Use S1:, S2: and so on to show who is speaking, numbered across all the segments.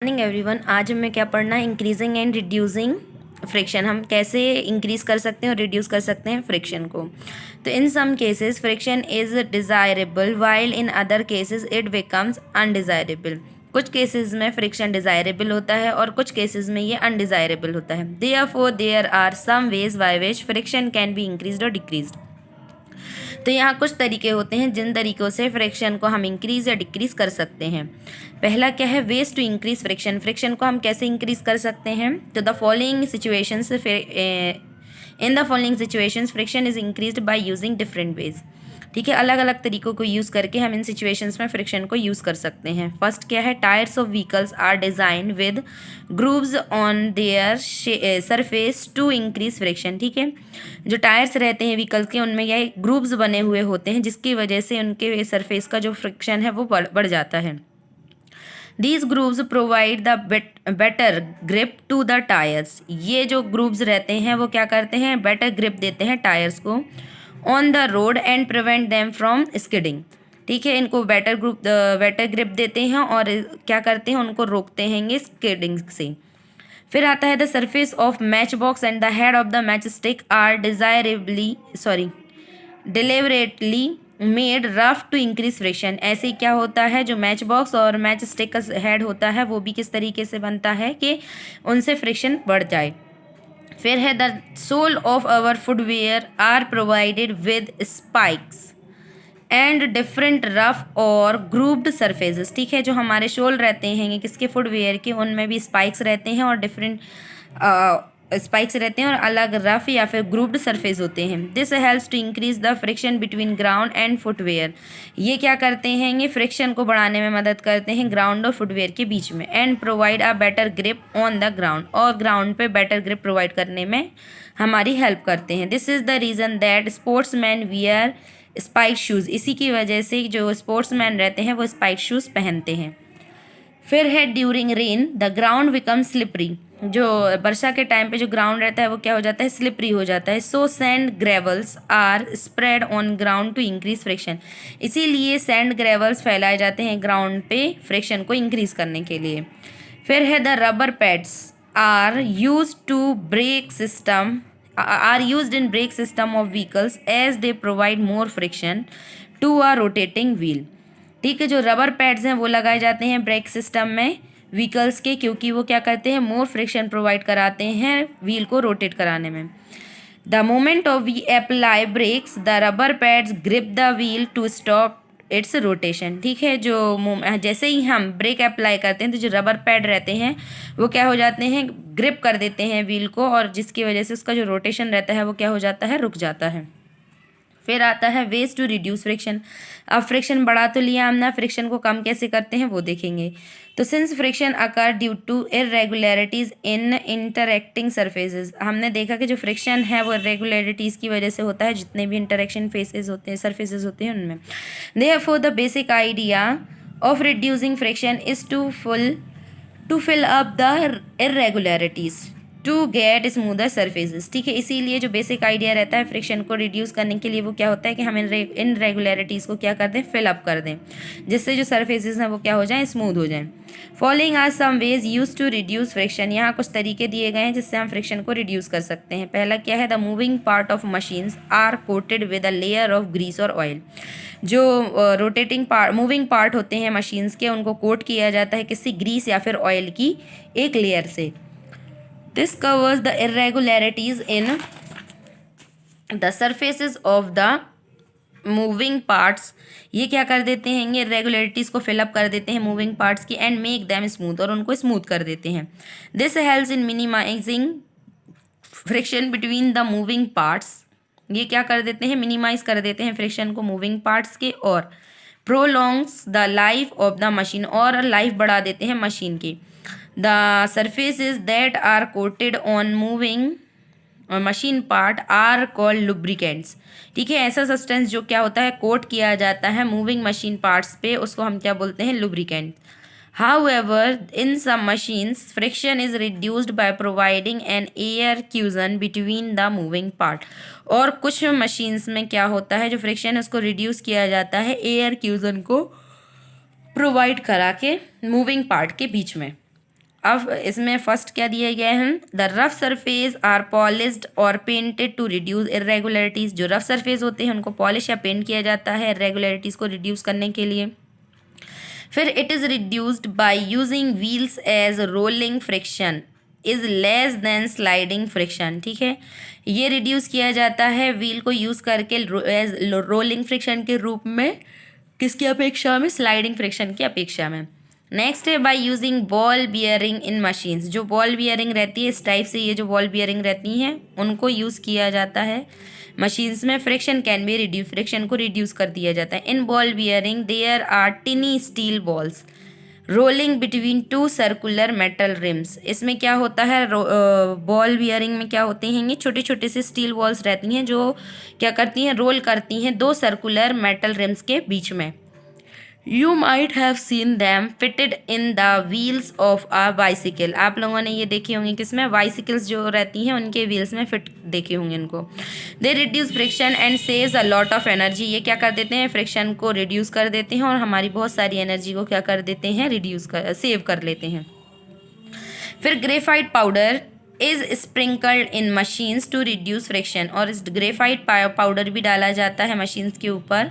S1: Morning everyone. आज हमें क्या पढ़ना है? Increasing and reducing friction. हम कैसे इंक्रीज कर सकते हैं और रिड्यूस कर सकते हैं फ्रिक्शन को। तो in some cases friction is desirable while in other cases it becomes undesirable. कुछ केसेस में फ्रिक्शन डिज़ायरेबल होता है और कुछ केसेस में ये अनडिज़ायरेबल होता है। Therefore there are some ways by which friction can be increased और डिक्रीज्ड। तो यहाँ कुछ तरीके होते हैं जिन तरीक़ों से फ्रिक्शन को हम इंक्रीज़ या डिक्रीज़ कर सकते हैं। पहला क्या है? Ways to increase friction. Friction को हम कैसे इंक्रीज़ कर सकते हैं? तो the following situations in the following situations friction is increased by using different ways. ठीक है, अलग अलग तरीक़ों को यूज़ करके हम इन सिचुएशंस में फ्रिक्शन को यूज़ कर सकते हैं। फर्स्ट क्या है? Tyres of vehicles are design with grooves on their surface to increase friction. ठीक है, जो टायर्स रहते हैं व्हीकल्स के उनमें यह ग्रूव्स बने हुए होते हैं जिसकी वजह से उनके सरफेस का जो फ्रिक्शन है वो बढ़ जाता है। These grooves provide the better grip to the tires। ये जो grooves रहते हैं वो क्या करते हैं? better grip देते हैं टायर्स को on the road and prevent them from skidding। ठीक है, इनको better grip देते हैं और क्या करते हैं? उनको रोकते हैं स्किडिंग से। फिर आता है the surface of match box and the head of the match stick are deliberately made rough to increase friction. ऐसे क्या होता है? जो मैच बॉक्स और मैच स्टिक का हेड होता है वो भी किस तरीके से बनता है कि उनसे फ्रिक्शन बढ़ जाए। फिर है the sole of our footwear are provided with spikes and different rough और ग्रूप्ड सरफेसेस। ठीक है, जो हमारे शोल रहते हैं किसके? फुटवेयर के, उनमें भी स्पाइक्स रहते हैं और डिफरेंट स्पाइक्स रहते हैं और अलग रफ या फिर ग्रुप्ड सरफेस होते हैं। This helps to increase the friction between ground and footwear. ये क्या करते हैं? ये फ्रिक्शन को बढ़ाने में मदद करते हैं ग्राउंड और फुटवेयर के बीच में। And provide a better grip on the ground, और ग्राउंड पे बेटर ग्रिप प्रोवाइड करने में हमारी हेल्प करते हैं। This is the reason that sports man wear spike shoes. इसी की वजह से जो स्पोर्ट्स मैन रहते हैं वो स्पाइक शूज़ पहनते हैं। फिर है during rain the ground become slippery. जो वर्षा के टाइम पे जो ग्राउंड रहता है वो क्या हो जाता है? स्लिपरी हो जाता है। So sand gravels are spread on ground to increase friction. इसीलिए सैंड ग्रेवल्स फैलाए जाते हैं ग्राउंड पे फ्रिक्शन को इंक्रीज करने के लिए। फिर है the rubber pads are use to brake system are used in brake system of vehicles as they provide more friction to a rotating wheel। ठीक है, जो रबर पैड्स हैं वो लगाए जाते हैं ब्रेक सिस्टम में व्हीकल्स के, क्योंकि वो क्या करते हैं? मोर फ्रिक्शन प्रोवाइड कराते हैं व्हील को रोटेट कराने में। The moment of we apply brakes the rubber pads grip the wheel to stop its rotation. ठीक है, जो जैसे ही हम ब्रेक अप्लाई करते हैं तो जो रबर पैड रहते हैं वो क्या हो जाते हैं? ग्रिप कर देते हैं व्हील को, और जिसकी वजह से उसका जो रोटेशन रहता है वो क्या हो जाता है? रुक जाता है। फिर आता है वेज टू रिड्यूस फ्रिक्शन। अब फ्रिक्शन बढ़ा तो लिया हमने, फ्रिक्शन को कम कैसे करते हैं वो देखेंगे। तो since friction occur due to irregularities in interacting surfaces, हमने देखा कि जो फ्रिक्शन है वो इरेगुलरिटीज़ की वजह से होता है जितने भी इंटरेक्शन फेसेस होते हैं, सरफेसेस होते हैं उनमें। Therefore the basic idea of reducing friction is to fill up the irregularities to get smoother surfaces. ठीक है, इसीलिए जो बेसिक आइडिया रहता है फ्रिक्शन को रिड्यूस करने के लिए वो क्या होता है कि हम इन रेगुलरिटीज़ को क्या कर दें? फिलअप कर दें, जिससे जो सरफेसेस हैं वो क्या हो जाएं? स्मूथ हो जाएं। Following are some ways use to reduce friction. यहाँ कुछ तरीके दिए गए हैं जिससे हम फ्रिक्शन को रिड्यूस कर सकते हैं। पहला क्या है? The moving part of machines are coated with a layer of grease और ऑयल। जो रोटेटिंग पार्ट, मूविंग पार्ट होते हैं मशीन्स के, उनको कोट किया जाता है किसी ग्रीस या फिर ऑयल की एक लेयर से। This covers the irregularities in the surfaces of the moving parts। ये क्या कर देते हैं? ये irregularities को फिलअप कर देते हैं मूविंग पार्ट्स की, एंड मेक दैम स्मूथ, और उनको स्मूथ कर देते हैं। This helps in minimising friction between the moving parts. ये क्या कर देते हैं? मिनिमाइज कर देते हैं फ्रिक्शन को मूविंग पार्ट्स के, और prolongs the life of the machine, और लाइफ बढ़ा देते हैं मशीन की। The surfaces that are coated on moving machine part are called lubricants। ठीक है, ऐसा सब्सटेंस जो क्या होता है? कोट किया जाता है मूविंग मशीन पार्ट्स पे, उसको हम क्या बोलते हैं? Lubricant. However, in some machines, friction is reduced by providing an air cushion between the moving part। और कुछ मशीन्स में क्या होता है? जो फ्रिक्शन है उसको रिड्यूस किया जाता है एयर क्यूजन को प्रोवाइड करा के मूविंग पार्ट के बीच में। अब इसमें फर्स्ट क्या दिए गए हैं, the rough surface are polished और पेंटेड टू रिड्यूस इरेगुलरिटीज। जो रफ सरफेस होते हैं उनको पॉलिश या पेंट किया जाता है इरेगुलरिटीज को रिड्यूस करने के लिए। फिर it is reduced by using wheels as rolling friction is less than sliding friction. ठीक है, ये रिड्यूस किया जाता है व्हील को यूज़ करके एज रोलिंग फ्रिक्शन के रूप में, किसकी अपेक्षा में, स्लाइडिंग फ्रिक्शन की अपेक्षा में। नेक्स्ट है by using ball bearing in machines. जो बॉल बियरिंग रहती है इस टाइप से, ये जो बॉल बियरिंग रहती हैं उनको यूज़ किया जाता है मशीन्स में। Friction can be reduce, friction को रिड्यूस कर दिया जाता है। In ball bearing there are tiny steel balls rolling between two circular metal rims. इसमें क्या होता है, बॉल बियरिंग में क्या होते हैं, ये छोटे छोटे से स्टील बॉल्स रहती हैं जो क्या करती हैं, रोल करती हैं दो सर्कुलर मेटल रिम्स के बीच में। You might have seen them fitted in the wheels of a bicycle. आप लोगों ने ये देखे होंगे किसमें, बाइसिकल्स जो रहती हैं उनके व्हील्स में फिट देखे होंगे इनको। They reduce friction and saves a lot of energy. ये क्या कर देते हैं, फ्रिक्शन को रिड्यूस कर देते हैं और हमारी बहुत सारी एनर्जी को क्या कर देते हैं, सेव कर लेते हैं। फिर graphite powder is sprinkled in machines to reduce friction. और इस ग्रेफाइट पाउडर भी डाला जाता है मशीन्स के ऊपर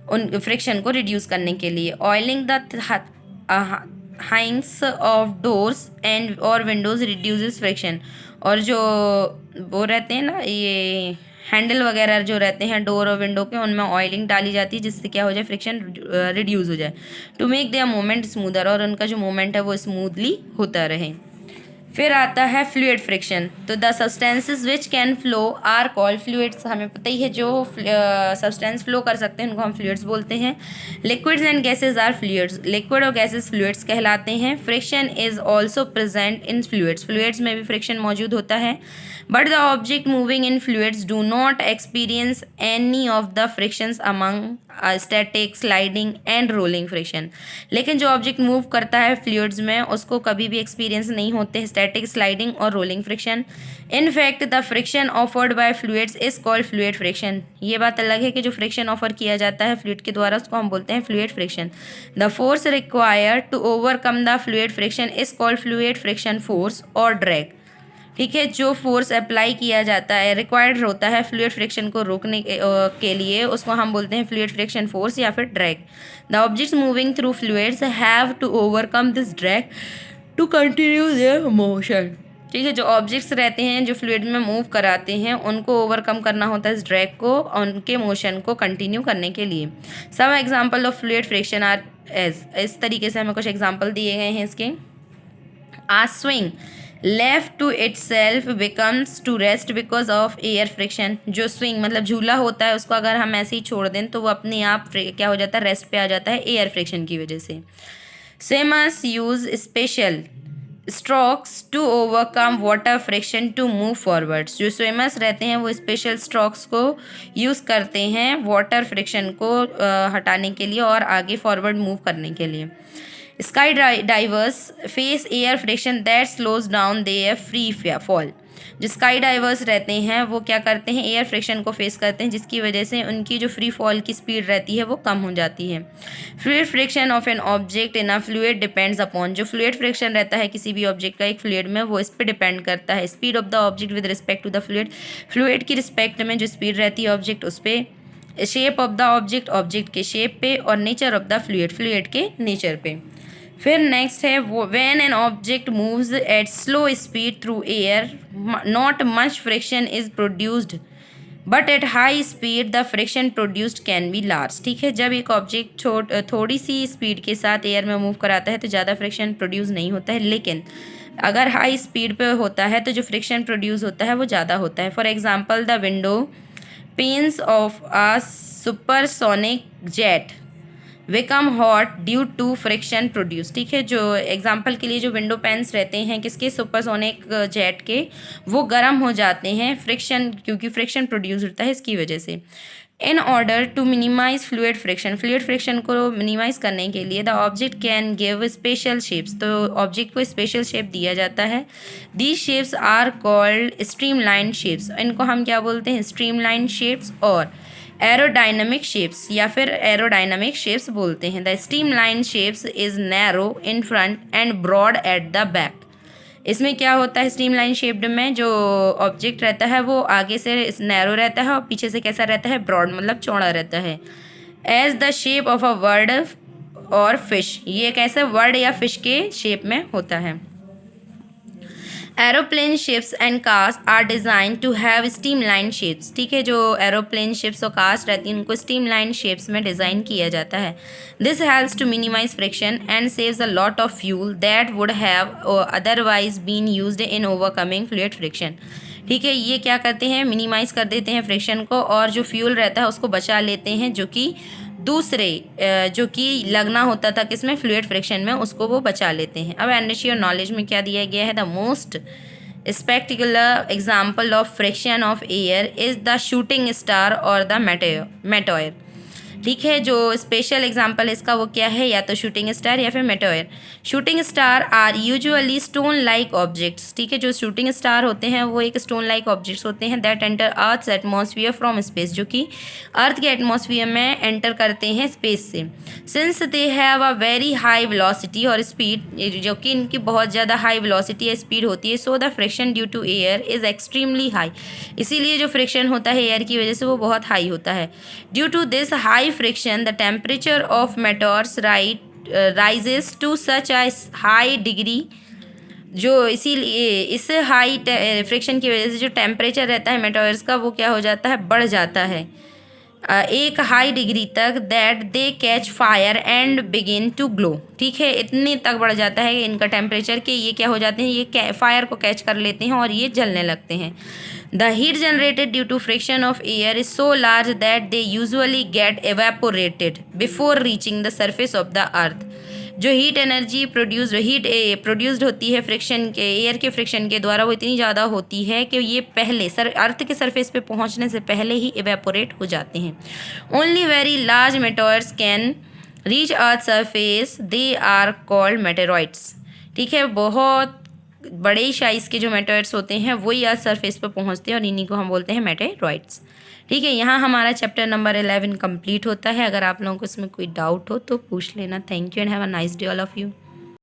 S1: उन फ्रिक्शन को रिड्यूस करने के लिए। Oiling the hinges of doors and और विंडोज़ रिड्यूसेस फ्रिक्शन। और जो वो रहते हैं ना, ये हैंडल वगैरह जो रहते हैं डोर और विंडो के, उनमें ऑयलिंग डाली जाती है जिससे क्या हो जाए, फ्रिक्शन रिड्यूस हो जाए। To make their movement smoother, और उनका जो मूवमेंट है वो स्मूथली होता रहे। फिर आता है फ्लूइड फ्रिक्शन। तो the substances which can flow are called fluids. हमें पता ही है जो सब्सटेंस फ्लो कर सकते हैं उनको हम फ्लूइड्स बोलते हैं। Liquids and gases are fluids. Liquid और गैसेज फ्लूइड्स कहलाते हैं। Friction is also present in fluids. Fluids में भी फ्रिक्शन मौजूद होता है। But the object moving in fluids do not experience any of the frictions among static, sliding and rolling friction. लेकिन जो ऑब्जेक्ट मूव करता है फ्लूइड्स में उसको कभी भी एक्सपीरियंस नहीं होते हैं स्टैटिक, स्लाइडिंग और rolling friction. In fact the friction offered by fluids is called fluid friction. ये बात अलग है कि जो फ्रिक्शन ऑफर किया जाता है फ्लूइड के द्वारा उसको हम बोलते हैं fluid friction. The force required to overcome the fluid friction is called fluid friction force और ड्रैग। ठीक है, जो फोर्स अप्लाई किया जाता है, रिक्वायर्ड होता है फ्लूइड फ्रिक्शन को रोकने के लिए, उसको हम बोलते हैं फ्लूइड फ्रिक्शन फोर्स या फिर drag. The objects moving through fluids have to overcome this drag to continue their motion. ठीक है, जो ऑब्जेक्ट्स रहते हैं जो फ्लूइड में मूव कराते हैं उनको ओवरकम करना होता है इस ड्रैग को, उनके मोशन को कंटिन्यू करने के लिए। Some example of fluid friction are as, इस तरीके से हमें कुछ एग्जाम्पल दिए गए हैं इसके। A swing left to itself becomes to rest because of air friction। जो स्विंग मतलब झूला होता है उसको अगर हम ऐसे ही छोड़ दें तो वो अपने आप क्या हो जाता है, रेस्ट पे आ जाता है एयर फ्रिक्शन की वजह से। Swimmers use special strokes to overcome water friction to move forwards. जो स्विमर्स रहते हैं वो स्पेशल स्ट्रोक्स को यूज़ करते हैं वाटर फ्रिक्शन को हटाने के लिए और आगे फॉरवर्ड मूव करने के लिए। Sky divers face air friction that slows down there free fall. जो स्काई डाइवर्स रहते हैं वो क्या करते हैं, एयर फ्रिक्शन को फेस करते हैं जिसकी वजह से उनकी जो फ्री फॉल की स्पीड रहती है वो कम हो जाती है। Fluid friction of an object in a fluid depends upon. जो फ्लूइड फ्रिक्शन रहता है किसी भी ऑब्जेक्ट का एक फ्लूइड में, वो इस पर डिपेंड करता है। Speed of the object with respect to the fluid. Fluid की रिस्पेक्ट में जो स्पीड रहती है ऑब्जेक्ट उस पर। Shape of the object, object के शेप पे। और nature of the fluid, fluid के नेचर पे। फिर नेक्स्ट है when an object moves at slow speed through air not much friction is produced but at high speed the friction produced can be large. ठीक है, जब एक object थोड़ी सी speed के साथ एयर में मूव कराता है तो ज़्यादा फ्रिक्शन प्रोड्यूस नहीं होता है, लेकिन अगर हाई स्पीड पे होता है तो जो फ्रिक्शन प्रोड्यूस होता है वो ज़्यादा होता है। For example the window panes of a supersonic jet become hot due to friction produce. ठीक है, जो एग्जांपल के लिए जो विंडो पैन्स रहते हैं किसके, सुपरसोनिक जेट के, वो गर्म हो जाते हैं फ्रिक्शन, क्योंकि फ्रिक्शन प्रोड्यूस होता है इसकी वजह से। In order to minimise fluid friction, fluid friction को मिनिमाइज करने के लिए the object can give special shapes. तो ऑब्जेक्ट को स्पेशल शेप दिया जाता है। These shapes are called streamline shapes. इनको हम क्या बोलते हैं, स्ट्रीमलाइन शेप्स और एरोडाइनमिक शेप्स या फिर एरोडाइनमिक शेप्स बोलते हैं। The streamline shapes is narrow in front and broad at the back. इसमें क्या होता है, स्ट्रीमलाइन शेप्ड में जो ऑब्जेक्ट रहता है वो आगे से नैरो रहता है और पीछे से कैसा रहता है, ब्रॉड, मतलब चौड़ा रहता है। As the shape of a bird और फिश, ये कैसे वर्ड या फिश के शेप में होता है। एरोप्लेन शिप्स एंड कास्ट are design to have streamline shapes, ठीक है, जो एरोप्लेन शिप्स और कास्ट रहती हैं उनको स्ट्रीमलाइन शेप्स में डिज़ाइन किया जाता है। This helps to minimise friction and saves a lot of fuel that would have otherwise been used in overcoming fluid friction, ठीक है, ये क्या करते हैं, मिनिमाइज कर देते हैं फ्रिक्शन को और जो फ्यूल रहता है उसको बचा लेते हैं, जो कि दूसरे जो कि लगना होता था किसमें, फ्लूइड फ्रिक्शन में, उसको वो बचा लेते हैं। अब एनर्जी और नॉलेज में क्या दिया गया है, the most spectacular example of friction of air is the shooting star और द मेटोयर, ठीक है, जो स्पेशल एग्जाम्पल इसका वो क्या है, या तो शूटिंग स्टार या फिर meteor. Shooting star are usually stone like objects, ठीक है, जो शूटिंग स्टार होते हैं वो एक स्टोन लाइक ऑब्जेक्ट्स होते हैं that enter earth's atmosphere from space, जो कि अर्थ के एटमॉस्फेयर में एंटर करते हैं स्पेस से। Since they have a very high velocity और स्पीड, जो कि इनकी बहुत ज़्यादा हाई वेलोसिटी या स्पीड होती है, so the friction due to air is extremely high, इसीलिए जो फ्रिक्शन होता है एयर की वजह से वो बहुत हाई होता है। Due to this high friction, the temperature of meteors rises to such a high degree, जो इसीलिए इस हाई फ्रिक्शन की वजह से जो टेम्परेचर रहता है मेटोर्स का वो क्या हो जाता है, बढ़ जाता है एक हाई डिग्री तक, that they catch fire and begin to glow, ठीक है, इतने तक बढ़ जाता है इनका टेम्परेचर कि ये क्या हो जाते हैं, ये फायर को कैच कर लेते हैं और ये जलने लगते हैं। The heat generated due to friction of air is so large that they usually get evaporated before reaching the surface of the earth, जो हीट एनर्जी प्रोड्यूस्ड होती है फ्रिक्शन के, एयर के फ्रिक्शन के द्वारा, वो इतनी ज़्यादा होती है कि ये पहले अर्थ के सरफेस पे पहुंचने से पहले ही इवेपोरेट हो जाते हैं। Only very large meteors can reach earth surface, they are called meteoroids, ठीक है, बहुत बड़े साइज़ के जो मेटोइड्स होते हैं वही अर्थ सरफेस पर पहुंचते हैं और इन्हीं को हम बोलते हैं मेटेरॉइड्स, ठीक है। यहाँ हमारा चैप्टर नंबर 11 कंप्लीट होता है। अगर आप लोगों को इसमें कोई डाउट हो तो पूछ लेना। Thank you and have a nice day all of you.